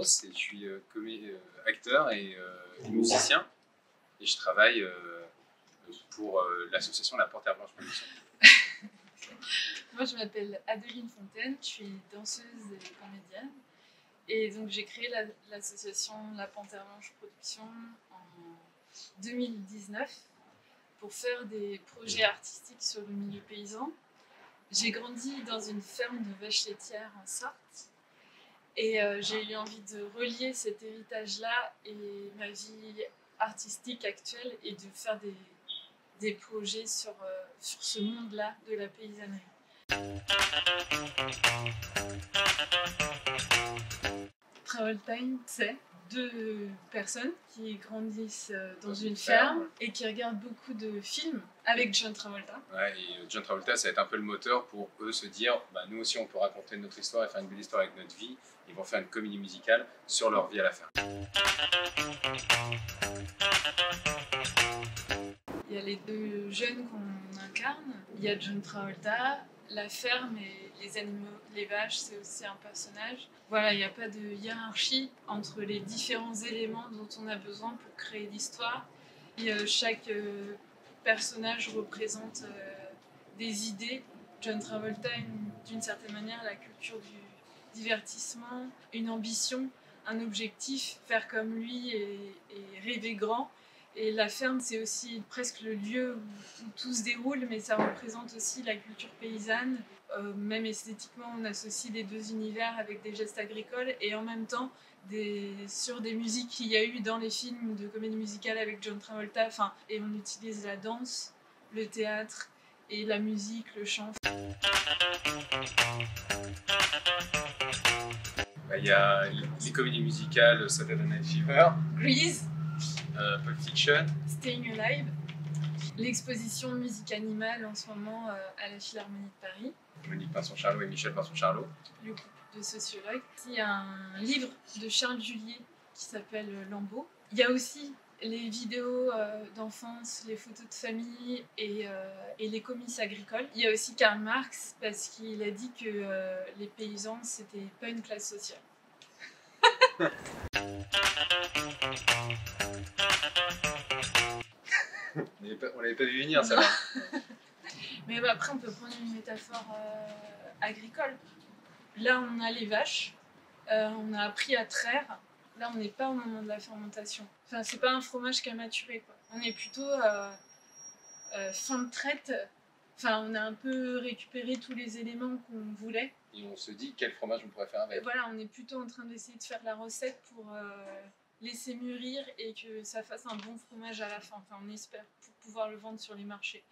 Klaus et je suis acteur et musicien. Et je travaille pour l'association La Panthère Blanche Production. Moi, je m'appelle Adeline Fontaine, je suis danseuse et comédienne. Et donc, j'ai créé l'association La Panthère Blanche Production en 2019 pour faire des projets artistiques sur le milieu paysan. J'ai grandi dans une ferme de vaches laitières en Sarthe et j'ai eu envie de relier cet héritage-là et ma vie artistique actuelle et de faire des projets sur ce monde-là de la paysannerie. Travel Time, c'est deux personnes qui grandissent dans une ferme et qui regardent beaucoup de films avec John Travolta. Ouais, et John Travolta, ça va être un peu le moteur pour eux se dire nous aussi on peut raconter notre histoire et faire une belle histoire avec notre vie. Ils vont faire une comédie musicale sur leur vie à la ferme. Il y a les deux jeunes qu'on incarne. Il y a John Travolta, la ferme et les animaux, les vaches, c'est aussi un personnage. Voilà, il n'y a pas de hiérarchie entre les différents éléments dont on a besoin pour créer l'histoire. Et chaque personnage représente des idées. John Travolta, d'une certaine manière, la culture du divertissement, une ambition, un objectif, faire comme lui et rêver grand. Et la ferme, c'est aussi presque le lieu où tout se déroule, mais ça représente aussi la culture paysanne. Même esthétiquement, on associe les deux univers avec des gestes agricoles et en même temps, sur des musiques qu'il y a eu dans les films de comédie musicale avec John Travolta, et on utilise la danse, le théâtre et la musique, le chant. Il y a les comédies musicales Saturday Night Fever, Grease, Pulp Fiction, Staying Alive, l'exposition musique animale en ce moment à la Philharmonie de Paris. Monique Pinson-Charlot et Michel Pinson-Charlot. Le couple de sociologues. Il y a un livre de Charles Julier qui s'appelle Lambeau. Il y a aussi les vidéos d'enfance, les photos de famille et les comices agricoles. Il y a aussi Karl Marx parce qu'il a dit que les paysans, c'était pas une classe sociale. On l'avait pas vu venir, ça va. Mais après, on peut prendre une métaphore agricole. Là, on a les vaches, on a appris à traire. Là, on n'est pas au moment de la fermentation. Enfin, c'est pas un fromage qui a maturé, quoi. On est plutôt fin de traite. Enfin, on a un peu récupéré tous les éléments qu'on voulait. Et on se dit quel fromage on pourrait faire avec. Voilà, on est plutôt en train d'essayer de faire la recette pour laisser mûrir et que ça fasse un bon fromage à la fin. Enfin, on espère, pour pouvoir le vendre sur les marchés.